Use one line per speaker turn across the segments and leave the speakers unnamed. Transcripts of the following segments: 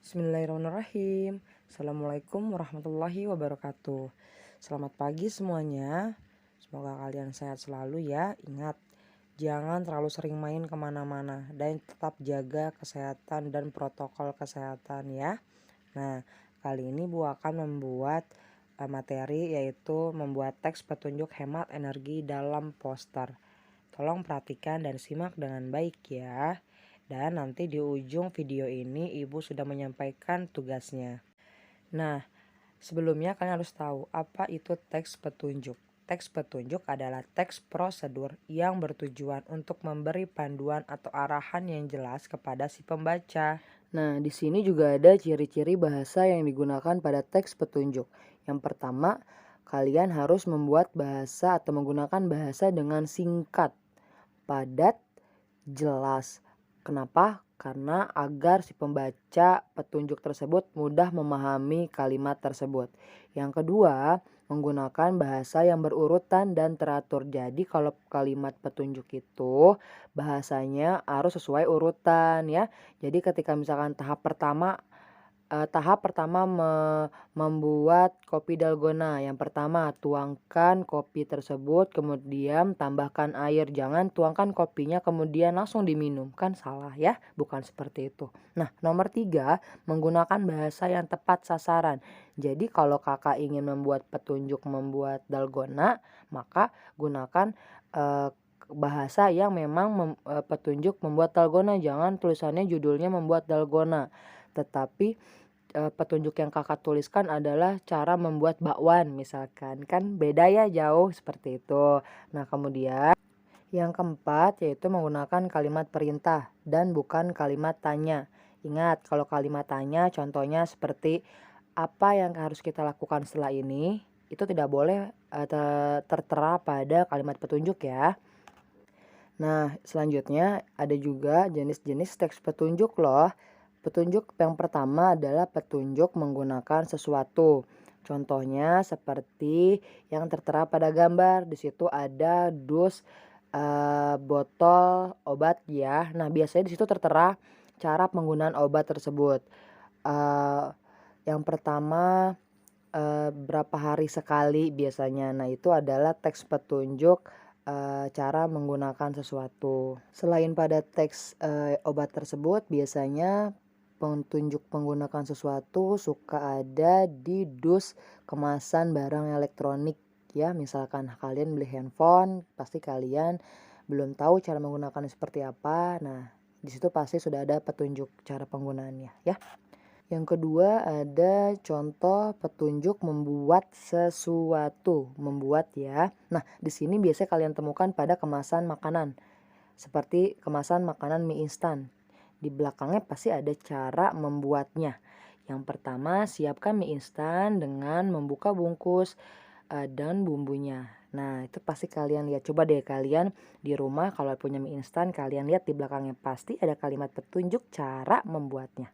Bismillahirrahmanirrahim. Assalamualaikum warahmatullahi wabarakatuh. Selamat pagi semuanya. Semoga kalian sehat selalu ya. Ingat, jangan terlalu sering main kemana-mana dan tetap jaga kesehatan dan protokol kesehatan ya. Nah, kali ini Bu akan membuat materi, yaitu membuat teks petunjuk hemat energi dalam poster. Tolong perhatikan dan simak dengan baik ya. Dan nanti di ujung video ini Ibu sudah menyampaikan tugasnya. Nah, sebelumnya kalian harus tahu apa itu teks petunjuk. Teks petunjuk adalah teks prosedur yang bertujuan untuk memberi panduan atau arahan yang jelas kepada si pembaca. Nah, di sini juga ada ciri-ciri bahasa yang digunakan pada teks petunjuk. Yang pertama, kalian harus membuat bahasa atau menggunakan bahasa dengan singkat, padat, jelas. Kenapa? Karena agar si pembaca petunjuk tersebut mudah memahami kalimat tersebut. Yang kedua, menggunakan bahasa yang berurutan dan teratur. Jadi kalau kalimat petunjuk itu bahasanya harus sesuai urutan ya. Jadi ketika misalkan tahap pertama membuat kopi dalgona. Yang pertama, tuangkan kopi tersebut, kemudian tambahkan air. Jangan tuangkan kopinya kemudian langsung diminum, kan salah ya, bukan seperti itu. Nah, nomor 3, menggunakan bahasa yang tepat sasaran. Jadi kalau kakak ingin membuat petunjuk membuat dalgona, maka gunakan bahasa yang memang petunjuk membuat dalgona. Jangan tulisannya judulnya membuat dalgona, tetapi petunjuk yang kakak tuliskan adalah cara membuat bakwan misalkan, kan beda ya, jauh seperti itu. Nah, kemudian yang keempat yaitu menggunakan kalimat perintah dan bukan kalimat tanya. Ingat, kalau kalimat tanya contohnya seperti apa yang harus kita lakukan setelah ini, itu tidak boleh tertera pada kalimat petunjuk ya. Nah, selanjutnya ada juga jenis-jenis teks petunjuk loh. Petunjuk yang pertama adalah petunjuk menggunakan sesuatu. Contohnya seperti yang tertera pada gambar. Di situ ada dus botol obat ya. Nah, biasanya di situ tertera cara penggunaan obat tersebut. Yang pertama berapa hari sekali biasanya. Nah, itu adalah teks petunjuk cara menggunakan sesuatu. Selain pada teks obat tersebut, biasanya petunjuk menggunakan sesuatu suka ada di dus kemasan barang elektronik ya. Misalkan kalian beli handphone, pasti kalian belum tahu cara menggunakannya seperti apa. Nah, di situ pasti sudah ada petunjuk cara penggunaannya ya. Yang kedua ada contoh petunjuk membuat sesuatu, membuat ya. Nah, di sini biasanya kalian temukan pada kemasan makanan, seperti kemasan makanan mie instan. Di belakangnya pasti ada cara membuatnya. Yang pertama, siapkan mie instan dengan membuka bungkus dan bumbunya. Nah, itu pasti kalian lihat. Coba deh kalian di rumah kalau punya mie instan, kalian lihat di belakangnya pasti ada kalimat petunjuk cara membuatnya.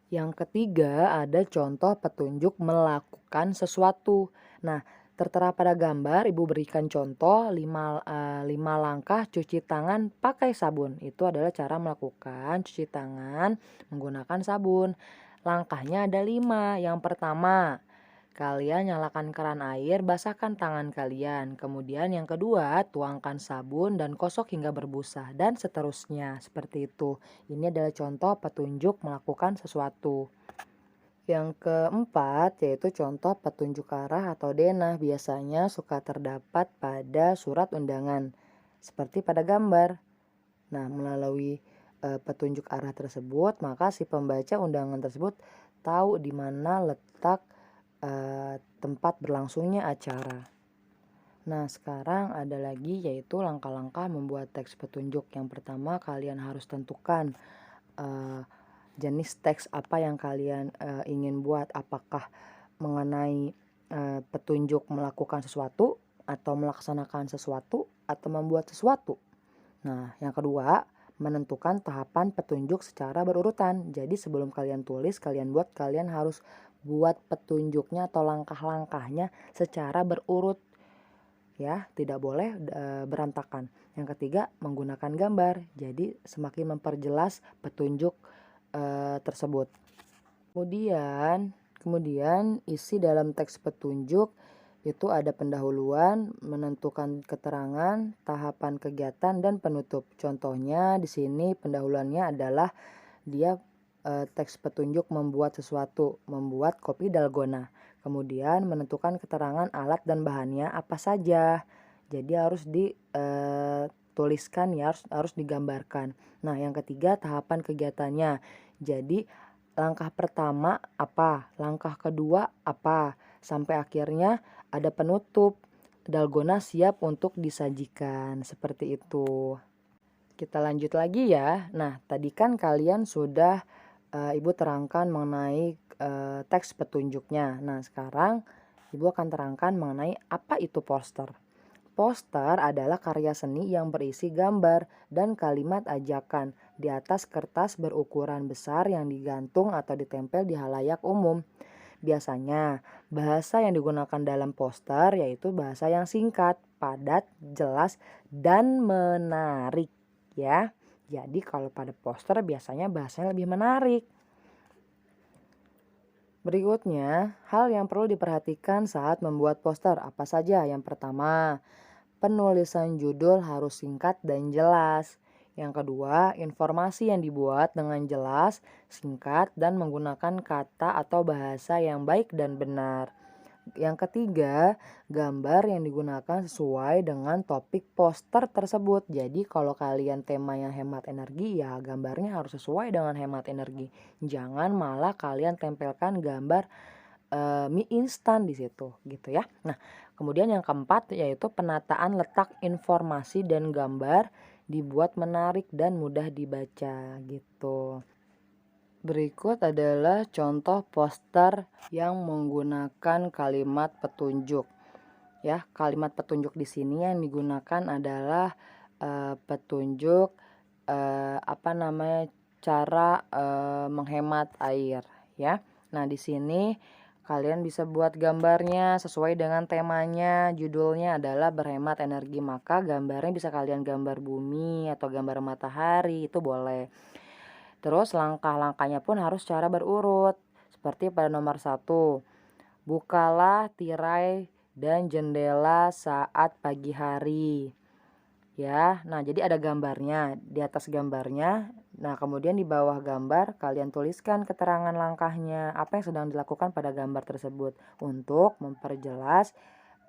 Yang ketiga ada contoh petunjuk melakukan sesuatu. Nah, tertera pada gambar Ibu berikan contoh 5 langkah cuci tangan pakai sabun. Itu adalah cara melakukan cuci tangan menggunakan sabun. Langkahnya ada 5. Yang pertama, kalian nyalakan keran air, basahkan tangan kalian. Kemudian yang kedua, tuangkan sabun dan gosok hingga berbusa, dan seterusnya. Seperti itu. Ini adalah contoh petunjuk melakukan sesuatu. Yang keempat yaitu contoh petunjuk arah atau denah. Biasanya suka terdapat pada surat undangan, seperti pada gambar. Nah, melalui petunjuk arah tersebut, maka si pembaca undangan tersebut tahu di mana letak tempat berlangsungnya acara. Nah, sekarang ada lagi yaitu langkah-langkah membuat teks petunjuk. Yang pertama, kalian harus tentukan jenis teks apa yang kalian ingin buat. Apakah mengenai petunjuk melakukan sesuatu, atau melaksanakan sesuatu, atau membuat sesuatu. Nah, yang kedua, menentukan tahapan petunjuk secara berurutan. Jadi sebelum kalian tulis, kalian buat, kalian harus buat petunjuknya atau langkah-langkahnya secara berurut ya, tidak boleh berantakan. Yang ketiga, menggunakan gambar. Jadi semakin memperjelas petunjuk tersebut. Kemudian isi dalam teks petunjuk itu ada pendahuluan, menentukan keterangan, tahapan kegiatan, dan penutup. Contohnya di sini pendahuluannya adalah dia teks petunjuk membuat sesuatu, membuat kopi dalgona. Kemudian menentukan keterangan alat dan bahannya apa saja. Jadi harus dituliskan ya, harus digambarkan. Nah, yang ketiga tahapan kegiatannya. Jadi langkah pertama apa, langkah kedua apa, sampai akhirnya ada penutup. Dalgona siap untuk disajikan, seperti itu. Kita lanjut lagi ya. Nah, tadi kan kalian sudah Ibu terangkan mengenai teks petunjuknya. Nah, sekarang Ibu akan terangkan mengenai apa itu poster. Poster adalah karya seni yang berisi gambar dan kalimat ajakan di atas kertas berukuran besar yang digantung atau ditempel di halayak umum. Biasanya, bahasa yang digunakan dalam poster yaitu bahasa yang singkat, padat, jelas, dan menarik ya. Jadi kalau pada poster biasanya bahasanya lebih menarik. Berikutnya, hal yang perlu diperhatikan saat membuat poster apa saja? Yang pertama, penulisan judul harus singkat dan jelas. Yang kedua, informasi yang dibuat dengan jelas, singkat, dan menggunakan kata atau bahasa yang baik dan benar. Yang ketiga, gambar yang digunakan sesuai dengan topik poster tersebut. Jadi kalau kalian temanya hemat energi, ya gambarnya harus sesuai dengan hemat energi. Jangan malah kalian tempelkan gambar mie instan di situ gitu ya. Nah, kemudian yang keempat yaitu penataan letak informasi dan gambar dibuat menarik dan mudah dibaca gitu. Berikut adalah contoh poster yang menggunakan kalimat petunjuk. Ya, kalimat petunjuk di sini yang digunakan adalah petunjuk cara menghemat air ya. Nah, di sini kalian bisa buat gambarnya sesuai dengan temanya. Judulnya adalah berhemat energi, maka gambarnya bisa kalian gambar bumi atau gambar matahari, itu boleh. Terus langkah-langkahnya pun harus secara berurut. Seperti pada nomor 1, bukalah tirai dan jendela saat pagi hari. Ya, nah jadi ada gambarnya, di atas gambarnya. Nah, kemudian di bawah gambar kalian tuliskan keterangan langkahnya, apa yang sedang dilakukan pada gambar tersebut untuk memperjelas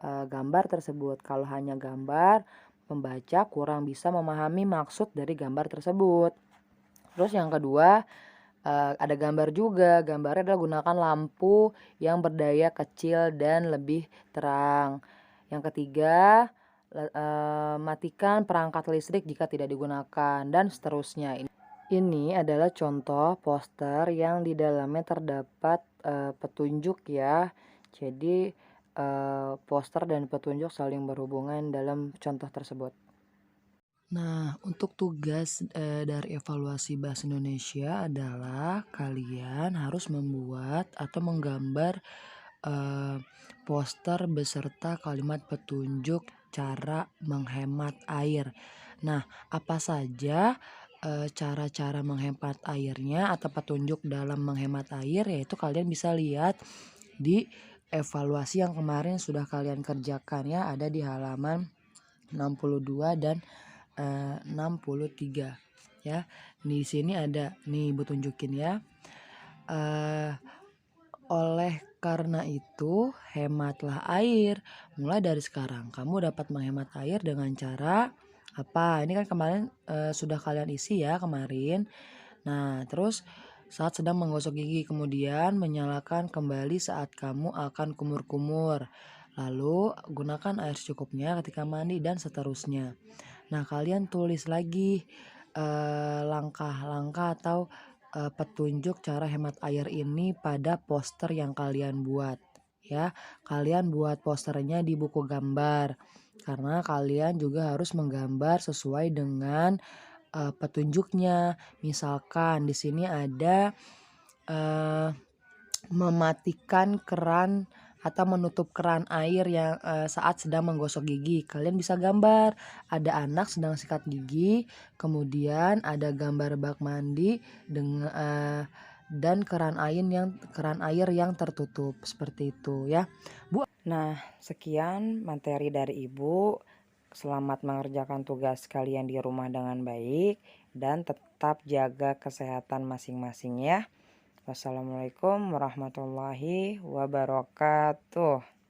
gambar tersebut. Kalau hanya gambar, pembaca kurang bisa memahami maksud dari gambar tersebut. Terus yang kedua, ada gambar juga. Gambarnya adalah gunakan lampu yang berdaya kecil dan lebih terang. Yang ketiga, matikan perangkat listrik jika tidak digunakan, dan seterusnya. Ini adalah contoh poster yang di dalamnya terdapat petunjuk ya. Jadi poster dan petunjuk saling berhubungan dalam contoh tersebut. Nah, untuk tugas dari evaluasi bahasa Indonesia adalah kalian harus membuat atau menggambar poster beserta kalimat petunjuk cara menghemat air. Nah, apa saja cara-cara menghemat airnya atau petunjuk dalam menghemat air, yaitu kalian bisa lihat di evaluasi yang kemarin sudah kalian kerjakan ya, ada di halaman 62 dan 63 ya. Di sini ada nih Ibu tunjukin ya. Oleh karena itu hematlah air. Mulai dari sekarang kamu dapat menghemat air dengan cara apa? Ini kan kemarin sudah kalian isi ya kemarin. Nah, terus saat sedang menggosok gigi, kemudian menyalakan kembali saat kamu akan kumur-kumur. Lalu gunakan air secukupnya ketika mandi dan seterusnya. Nah, kalian tulis lagi langkah-langkah atau petunjuk cara hemat air ini pada poster yang kalian buat ya. Kalian buat posternya di buku gambar karena kalian juga harus menggambar sesuai dengan petunjuknya. Misalkan di sini ada mematikan keran atau menutup keran air yang saat sedang menggosok gigi. Kalian bisa gambar ada anak sedang sikat gigi, kemudian ada gambar bak mandi dan keran air yang tertutup, seperti itu ya, Bu. Nah, sekian materi dari Ibu. Selamat mengerjakan tugas kalian di rumah dengan baik dan tetap jaga kesehatan masing-masing ya. Wassalamualaikum warahmatullahi wabarakatuh.